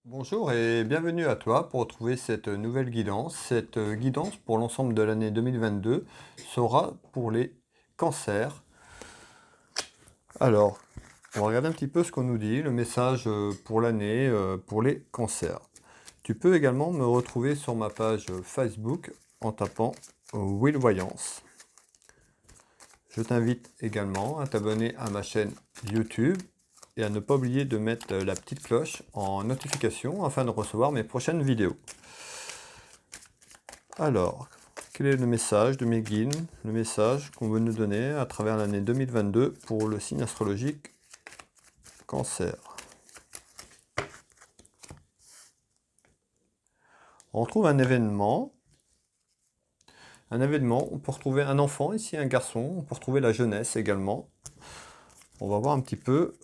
Bonjour et bienvenue à toi pour retrouver cette nouvelle guidance. Cette guidance pour l'ensemble de l'année 2022 sera pour les cancers. Alors, on va regarder un petit peu ce qu'on nous dit, le message pour l'année pour les cancers. Tu peux également me retrouver sur ma page Facebook en tapant Will Voyance. Je t'invite également à t'abonner à ma chaîne YouTube et à ne pas oublier de mettre la petite cloche en notification afin de recevoir mes prochaines vidéos. Alors, quel est le message de mes guides, le message qu'on veut nous donner à travers l'année 2022 pour le signe astrologique Cancer? On retrouve un événement, on peut retrouver un enfant ici, un garçon, on peut retrouver la jeunesse également. On va voir un petit peu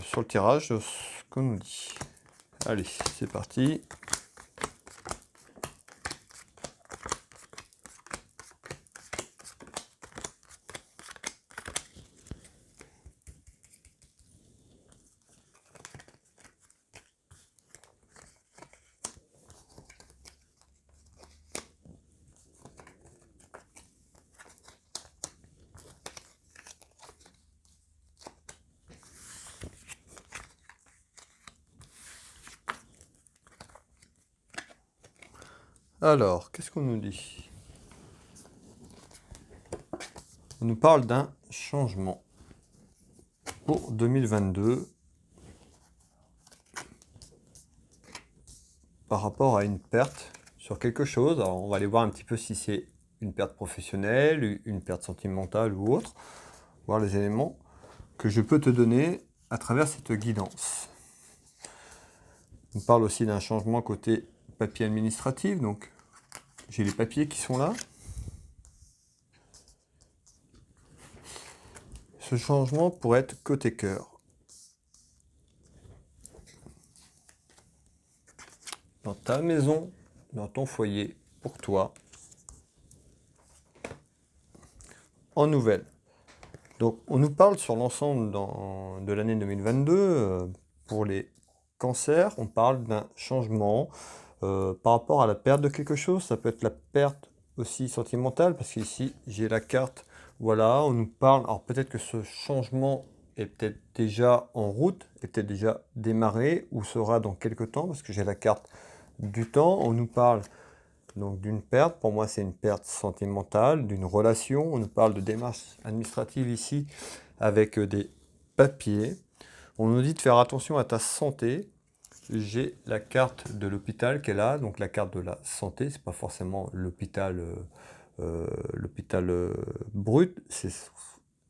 sur le tirage ce qu'on nous dit. Allez, c'est parti. Alors, qu'est-ce qu'on nous dit? On nous parle d'un changement pour 2022 par rapport à une perte sur quelque chose. Alors, on va aller voir un petit peu si c'est une perte professionnelle, une perte sentimentale ou autre. Voir les éléments que je peux te donner à travers cette guidance. On parle aussi d'un changement côté papier administratif. Donc, j'ai les papiers qui sont là. Ce changement pourrait être côté cœur. Dans ta maison, dans ton foyer, pour toi, en nouvelle. Donc, on nous parle sur l'ensemble de l'année 2022, pour les cancers, on parle d'un changement par rapport à la perte de quelque chose. Ça peut être la perte aussi sentimentale, parce qu'ici, j'ai la carte, voilà, on nous parle, alors peut-être que ce changement est peut-être déjà en route, est peut-être déjà démarré, ou sera dans quelques temps, parce que j'ai la carte du temps. On nous parle donc d'une perte, pour moi c'est une perte sentimentale, d'une relation. On nous parle de démarches administratives ici avec des papiers. On nous dit de faire attention à ta santé. J'ai la carte de l'hôpital qui est là, donc la carte de la santé, c'est pas forcément l'hôpital brut,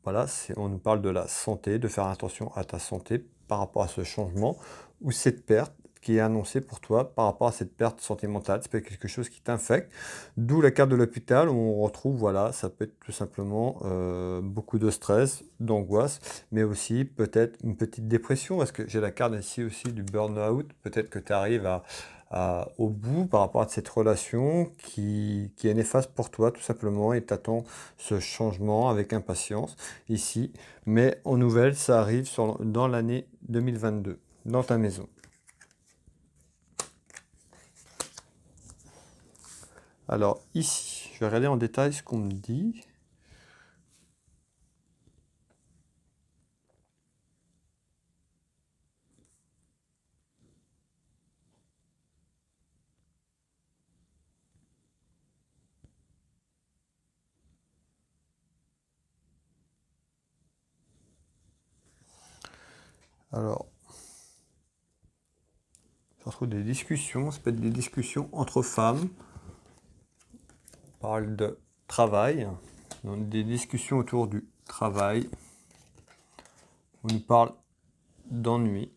voilà, on nous parle de la santé, de faire attention à ta santé par rapport à ce changement ou cette perte qui est annoncée pour toi par rapport à cette perte sentimentale. C'est peut être quelque chose qui t'infecte, d'où la carte de l'hôpital où on retrouve, voilà, ça peut être tout simplement beaucoup de stress, d'angoisse, mais aussi peut-être une petite dépression, parce que j'ai la carte ici aussi du burn-out. Peut-être que tu arrives au bout par rapport à cette relation qui est néfaste pour toi tout simplement, et t'attends ce changement avec impatience ici. Mais en nouvelle, ça arrive dans l'année 2022, dans ta maison. Alors ici, je vais regarder en détail ce qu'on me dit. Alors, je retrouve des discussions, ça peut être des discussions entre femmes. On parle de travail, donc des discussions autour du travail. On nous parle d'ennui.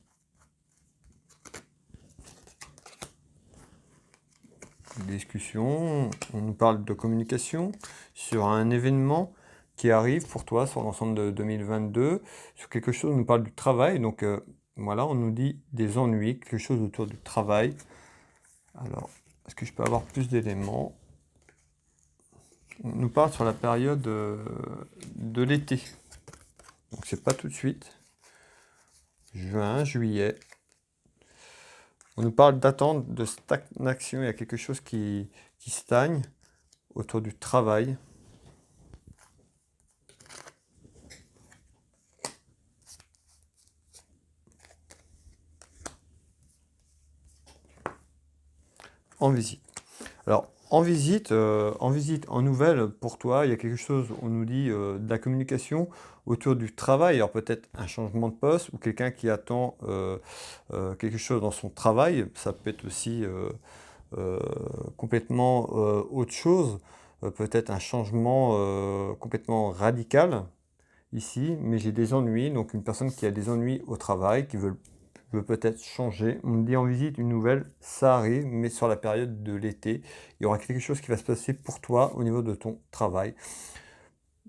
Discussion, on nous parle de communication sur un événement qui arrive pour toi sur l'ensemble de 2022, sur quelque chose. On nous parle du travail, donc voilà, on nous dit des ennuis, quelque chose autour du travail. Alors, est-ce que je peux avoir plus d'éléments? On nous parle sur la période de l'été, donc c'est pas tout de suite. Juin, juillet. On nous parle d'attente, de stagnation, il y a quelque chose qui stagne autour du travail. En visite. Alors, en nouvelle, pour toi, il y a quelque chose, on nous dit, de la communication autour du travail. Alors peut-être un changement de poste ou quelqu'un qui attend quelque chose dans son travail. Ça peut être aussi euh, complètement autre chose. Peut-être un changement complètement radical ici. Mais j'ai des ennuis, donc une personne qui a des ennuis au travail, qui veut peut-être changer. On me dit en visite une nouvelle, ça arrive, mais sur la période de l'été, il y aura quelque chose qui va se passer pour toi au niveau de ton travail.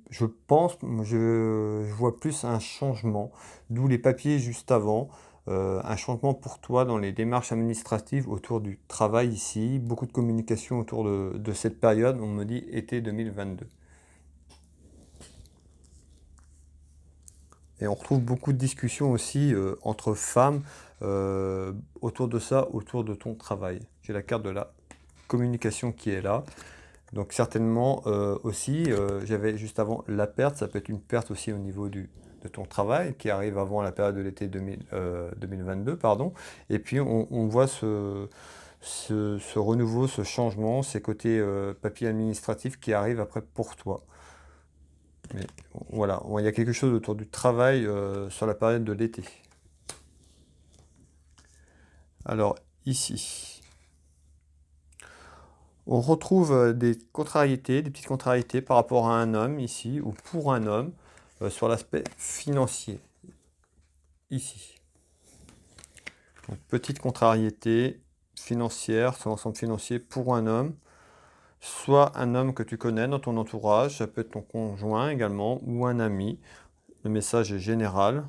Je pense, je vois plus un changement, d'où les papiers juste avant, un changement pour toi dans les démarches administratives autour du travail ici, beaucoup de communication autour de cette période, on me dit été 2022. Et on retrouve beaucoup de discussions aussi entre femmes autour de ça, autour de ton travail. J'ai la carte de la communication qui est là. Donc certainement aussi, j'avais juste avant la perte, ça peut être une perte aussi au niveau de ton travail qui arrive avant la période de l'été 2022, pardon. Et puis on voit ce renouveau, ce changement, ces côtés papier administratif qui arrivent après pour toi. Mais voilà, il y a quelque chose autour du travail sur la période de l'été. Alors ici, on retrouve des contrariétés, des petites contrariétés par rapport à un homme ici, ou pour un homme, sur l'aspect financier, ici. Donc, petite contrariété financière sur l'ensemble financier pour un homme, soit un homme que tu connais dans ton entourage, ça peut être ton conjoint également, ou un ami. Le message est général.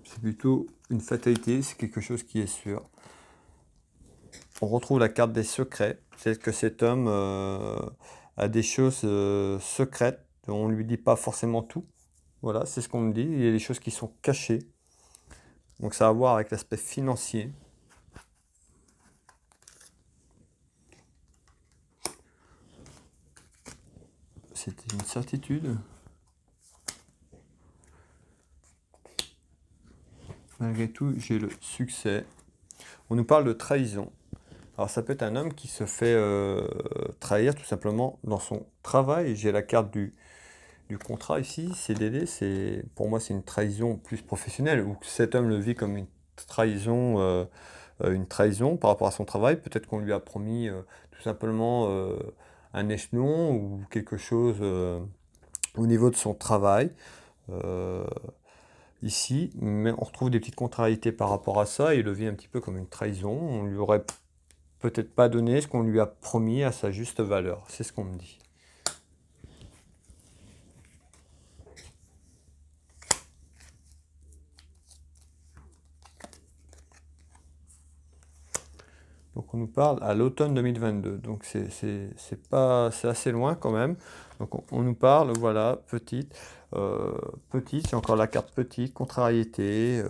C'est plutôt une fatalité, c'est quelque chose qui est sûr. On retrouve la carte des secrets. C'est que cet homme a des choses secrètes. On ne lui dit pas forcément tout. Voilà, c'est ce qu'on me dit. Il y a des choses qui sont cachées. Donc ça a à voir avec l'aspect financier. C'était une certitude. Malgré tout, j'ai le succès. On nous parle de trahison. Alors ça peut être un homme qui se fait trahir tout simplement dans son travail. J'ai la carte du contrat ici, CDD, pour moi c'est une trahison plus professionnelle, ou que cet homme le vit comme une trahison par rapport à son travail. Peut-être qu'on lui a promis tout simplement un échelon ou quelque chose au niveau de son travail. euh, Ici, mais on retrouve des petites contrariétés par rapport à ça, et il le vit un petit peu comme une trahison. On lui aurait peut-être pas donné ce qu'on lui a promis à sa juste valeur. C'est ce qu'on me dit. Donc on nous parle à l'automne 2022. Donc c'est assez loin quand même. Donc on nous parle, voilà, petite, c'est encore la carte petite, contrariété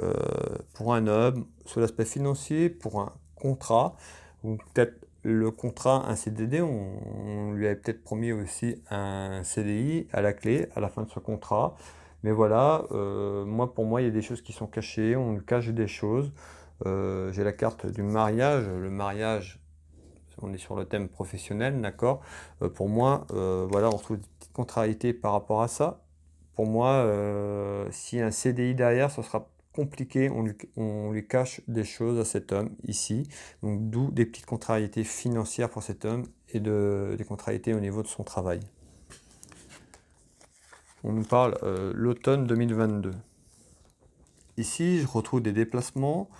pour un homme, sur l'aspect financier, pour un contrat, ou peut-être le contrat, un CDD, on lui avait peut-être promis aussi un CDI à la clé, à la fin de ce contrat. Mais voilà, pour moi, il y a des choses qui sont cachées, on nous cache des choses. J'ai la carte du mariage. Le mariage, on est sur le thème professionnel, d'accord. Pour moi, voilà, on retrouve des petites contrariétés par rapport à ça. Pour moi, s'il y a un CDI derrière, ce sera compliqué. On lui cache des choses à cet homme ici. Donc, d'où des petites contrariétés financières pour cet homme et des contrariétés au niveau de son travail. On nous parle l'automne 2022. Ici, je retrouve des déplacements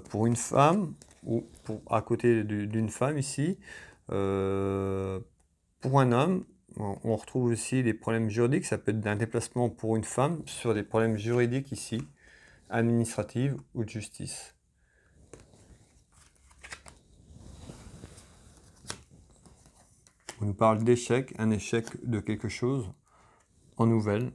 pour une femme, ou à côté d'une femme ici. Euh, pour un homme, on retrouve aussi des problèmes juridiques. Ça peut être un déplacement pour une femme sur des problèmes juridiques ici, administratifs ou de justice. On nous parle d'échec, un échec de quelque chose en nouvelle.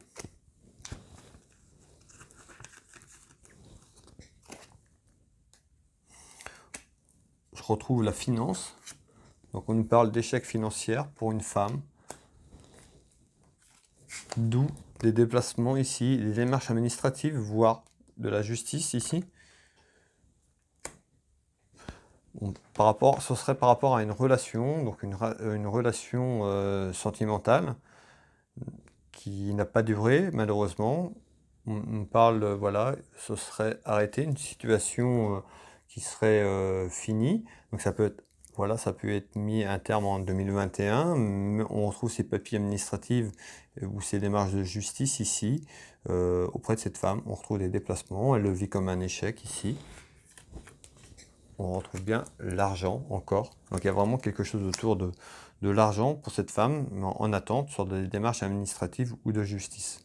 retrouve la finance. Donc on nous parle d'échec financier pour une femme. D'où des déplacements ici, des démarches administratives, voire de la justice ici. Ce serait par rapport à une relation, donc une relation sentimentale qui n'a pas duré malheureusement. On parle, voilà, ce serait arrêté, une situation qui serait finie. Donc ça peut être, voilà, ça peut être mis à un terme en 2021. Mais on retrouve ces papiers administratifs ou ces démarches de justice ici auprès de cette femme. On retrouve des déplacements. Elle le vit comme un échec ici. On retrouve bien l'argent encore. Donc il y a vraiment quelque chose autour de l'argent pour cette femme en attente sur des démarches administratives ou de justice.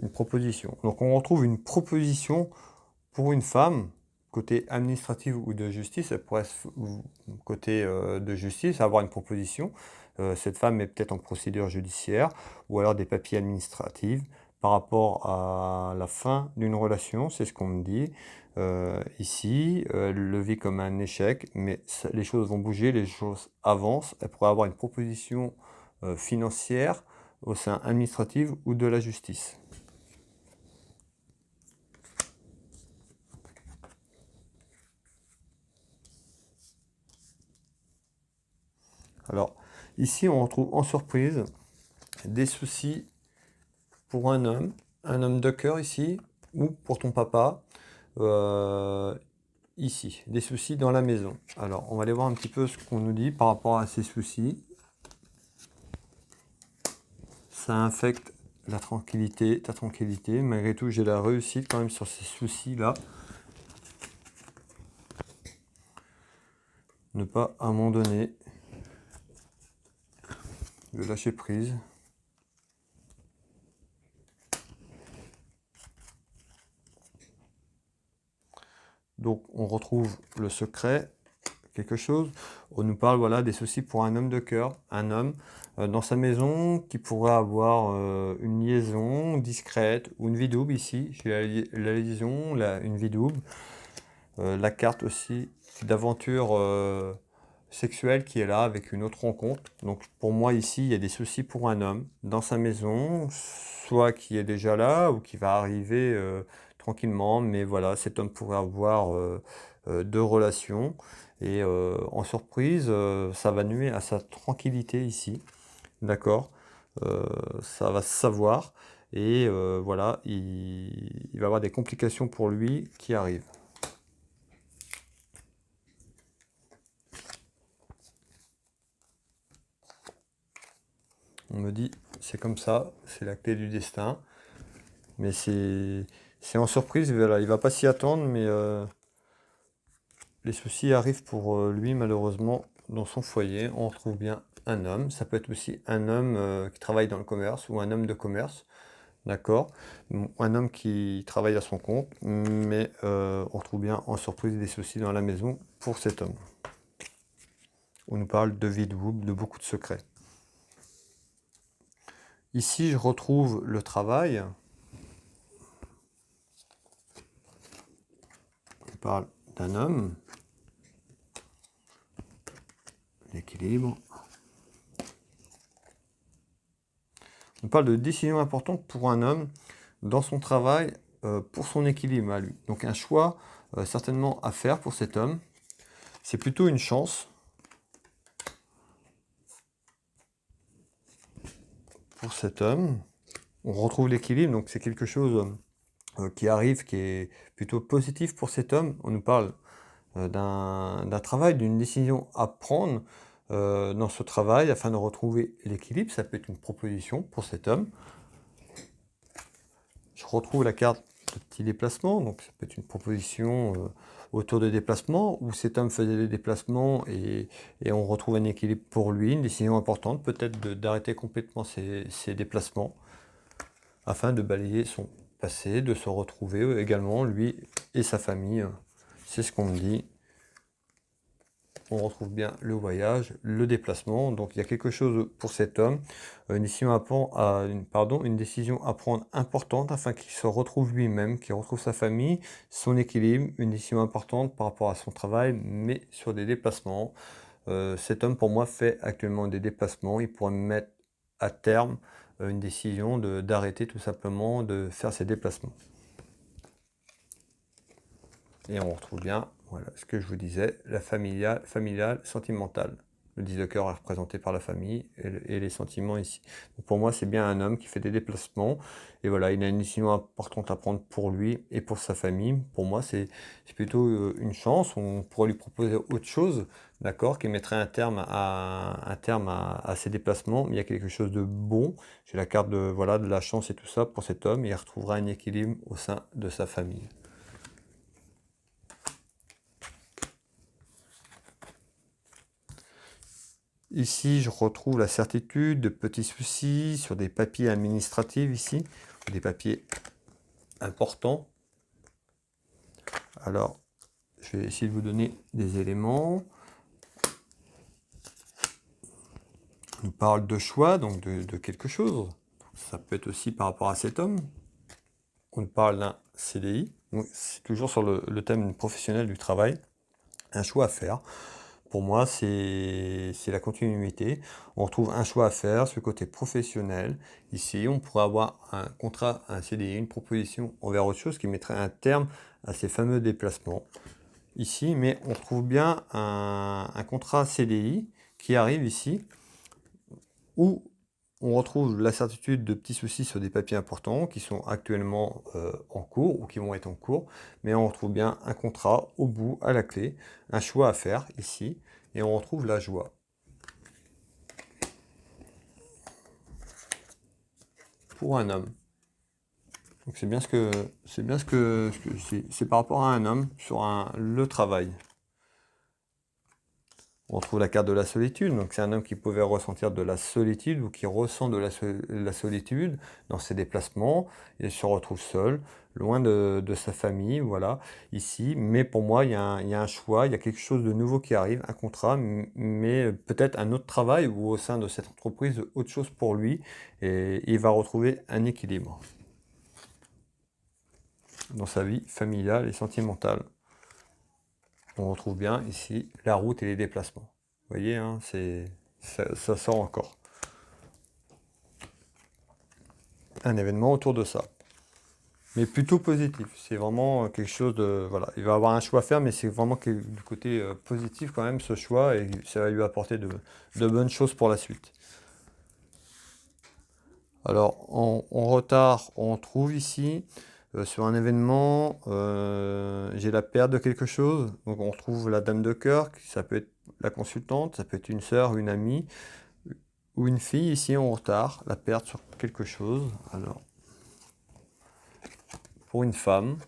Une proposition. Donc on retrouve une proposition pour une femme, côté administratif ou de justice, elle pourrait, côté de justice, avoir une proposition. Cette femme est peut-être en procédure judiciaire ou alors des papiers administratifs par rapport à la fin d'une relation, c'est ce qu'on me dit. Ici, elle le vit comme un échec, mais les choses vont bouger, les choses avancent. Elle pourrait avoir une proposition financière au sein administratif ou de la justice. Alors, ici, on retrouve en surprise des soucis pour un homme de cœur ici, ou pour ton papa, ici, des soucis dans la maison. Alors, on va aller voir un petit peu ce qu'on nous dit par rapport à ces soucis. Ça infecte la tranquillité, ta tranquillité. Malgré tout, j'ai la réussite quand même sur ces soucis-là. Ne pas abandonner, de lâcher prise. Donc on retrouve le secret, quelque chose. On nous parle, voilà, des soucis pour un homme de cœur, un homme dans sa maison qui pourrait avoir une liaison discrète ou une vie double ici. J'ai la liaison, une vie double. La carte aussi d'aventure sexuelle qui est là avec une autre rencontre. Donc pour moi ici, il y a des soucis pour un homme dans sa maison, soit qui est déjà là ou qui va arriver tranquillement. Mais voilà, cet homme pourrait avoir deux relations. Et en surprise, ça va nuire à sa tranquillité ici. D'accord? Ça va se savoir. Et voilà, il va avoir des complications pour lui qui arrivent. On me dit, c'est comme ça, c'est la clé du destin. Mais c'est en surprise, voilà, il va pas s'y attendre, mais les soucis arrivent pour lui, malheureusement, dans son foyer. On retrouve bien un homme. Ça peut être aussi un homme qui travaille dans le commerce ou un homme de commerce. D'accord? Un homme qui travaille à son compte, mais on retrouve bien en surprise des soucis dans la maison pour cet homme. On nous parle de vie double, de beaucoup de secrets. Ici, je retrouve le travail. On parle d'un homme. L'équilibre. On parle de décision importante pour un homme dans son travail, pour son équilibre à lui. Donc un choix certainement à faire pour cet homme. C'est plutôt une chance pour cet homme. On retrouve l'équilibre, donc c'est quelque chose qui arrive, qui est plutôt positif pour cet homme. On nous parle d'un travail, d'une décision à prendre dans ce travail afin de retrouver l'équilibre. Ça peut être une proposition pour cet homme. Je retrouve la carte de petit déplacement, donc ça peut être une proposition autour des déplacements, où cet homme faisait des déplacements et on retrouve un équilibre pour lui, une décision importante, peut-être d'arrêter complètement ses déplacements, afin de balayer son passé, de se retrouver également, lui et sa famille. C'est ce qu'on me dit. on retrouve bien le voyage, le déplacement. Donc il y a quelque chose pour cet homme, une décision une décision à prendre importante afin qu'il se retrouve lui-même, qu'il retrouve sa famille, son équilibre, une décision importante par rapport à son travail, mais sur des déplacements. Cet homme, pour moi, fait actuellement des déplacements. Il pourrait mettre à terme une décision d'arrêter tout simplement de faire ses déplacements. Et on retrouve bien, voilà, ce que je vous disais, la familiale, sentimentale. Le 10 de cœur est représenté par la famille et les sentiments ici. Donc pour moi, c'est bien un homme qui fait des déplacements. Et voilà, il a une décision importante à prendre pour lui et pour sa famille. Pour moi, c'est plutôt une chance. On pourrait lui proposer autre chose, d'accord, qui mettrait un terme à ses déplacements. Mais il y a quelque chose de bon. J'ai la carte voilà, de la chance et tout ça pour cet homme. Et il retrouvera un équilibre au sein de sa famille. Ici, je retrouve la certitude de petits soucis sur des papiers administratifs ici, des papiers importants. Alors, je vais essayer de vous donner des éléments. On nous parle de choix, donc de quelque chose. Ça peut être aussi par rapport à cet homme. On nous parle d'un CDI. C'est toujours sur le thème professionnel du travail. Un choix à faire. Pour moi, c'est la continuité. On retrouve un choix à faire, ce côté professionnel. Ici, on pourrait avoir un contrat, un CDI, une proposition envers autre chose qui mettrait un terme à ces fameux déplacements. Ici, mais on trouve bien un contrat CDI qui arrive ici, où on retrouve la certitude de petits soucis sur des papiers importants qui sont actuellement en cours ou qui vont être en cours, mais on retrouve bien un contrat au bout, à la clé, un choix à faire ici, et on retrouve la joie. Pour un homme. Donc c'est par rapport à un homme sur le travail. On retrouve la carte de la solitude, donc c'est un homme qui pouvait ressentir de la solitude ou qui ressent de la solitude dans ses déplacements. Il se retrouve seul, loin de sa famille, voilà, ici. Mais pour moi, il y a un choix, il y a quelque chose de nouveau qui arrive, un contrat, mais peut-être un autre travail ou au sein de cette entreprise, autre chose pour lui. Et il va retrouver un équilibre dans sa vie familiale et sentimentale. On retrouve bien ici la route et les déplacements. Vous voyez, hein, ça sort encore. Un événement autour de ça. Mais plutôt positif. C'est vraiment quelque chose de... Voilà, il va avoir un choix à faire, mais c'est vraiment du côté positif quand même, ce choix, et ça va lui apporter de bonnes choses pour la suite. Alors, en retard, on trouve ici, sur un événement, j'ai la perte de quelque chose. Donc on retrouve la dame de cœur, ça peut être la consultante, ça peut être une sœur, une amie, ou une fille ici en retard, la perte sur quelque chose. Alors, pour une femme,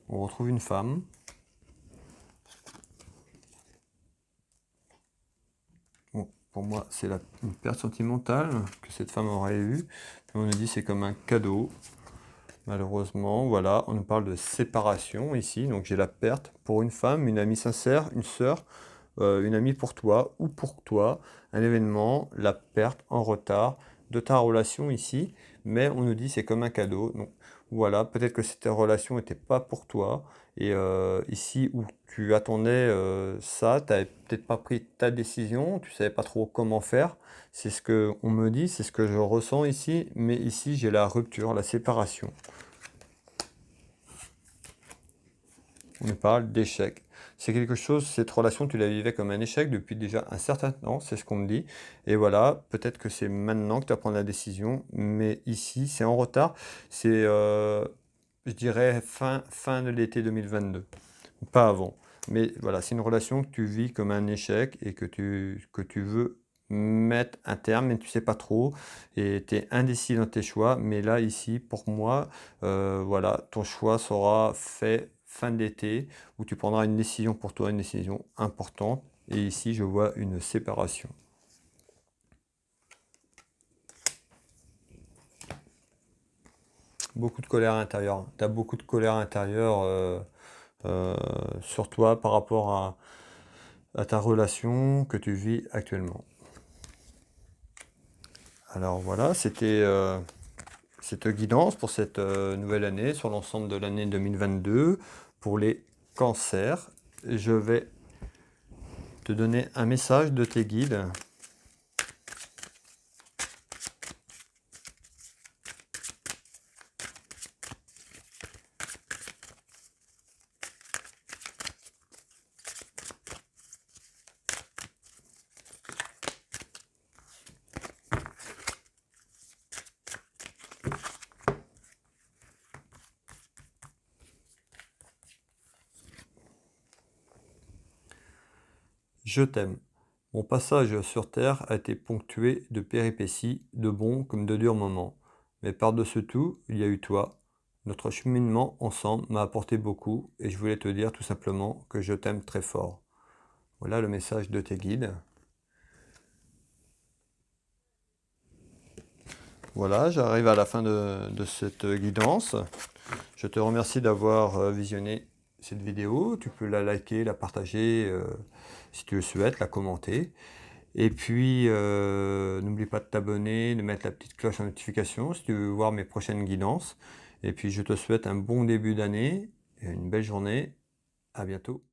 on retrouve une femme. Bon, pour moi, c'est une perte sentimentale que cette femme aurait eue. On nous dit c'est comme un cadeau. Malheureusement, voilà, on nous parle de séparation ici. Donc j'ai la perte pour une femme, une amie sincère, une sœur, une amie pour toi ou pour toi, un événement, la perte en retard de ta relation ici, mais on nous dit c'est comme un cadeau. Donc voilà, peut-être que cette relation n'était pas pour toi, et ici où tu attendais ça, tu n'avais peut-être pas pris ta décision, tu savais pas trop comment faire. C'est ce que on me dit, c'est ce que je ressens ici, mais ici j'ai la rupture, la séparation. On nous parle d'échec. C'est quelque chose, cette relation, tu la vivais comme un échec depuis déjà un certain temps, c'est ce qu'on me dit. Et voilà, peut-être que c'est maintenant que tu vas prendre la décision, mais ici, c'est en retard. C'est, je dirais, fin de l'été 2022, pas avant. Mais voilà, c'est une relation que tu vis comme un échec et que tu veux mettre un terme, mais tu sais pas trop, et tu es indécis dans tes choix. Mais là, ici, pour moi, voilà, ton choix sera fait fin d'été, où tu prendras une décision pour toi, une décision importante. Et ici, je vois une séparation. beaucoup de colère intérieure. Tu as beaucoup de colère intérieure sur toi par rapport à ta relation que tu vis actuellement. Alors voilà, c'était cette guidance pour cette nouvelle année, sur l'ensemble de l'année 2022, pour les cancers. Je vais te donner un message de tes guides. Je t'aime. Mon passage sur Terre a été ponctué de péripéties, de bons comme de durs moments. Mais par-dessus tout, il y a eu toi. Notre cheminement ensemble m'a apporté beaucoup et je voulais te dire tout simplement que je t'aime très fort. Voilà le message de tes guides. Voilà, j'arrive à la fin de cette guidance. Je te remercie d'avoir visionné cette vidéo. Tu peux la liker, la partager si tu le souhaites, la commenter. Et puis, n'oublie pas de t'abonner, de mettre la petite cloche en notification si tu veux voir mes prochaines guidances. Et puis, je te souhaite un bon début d'année et une belle journée. À bientôt.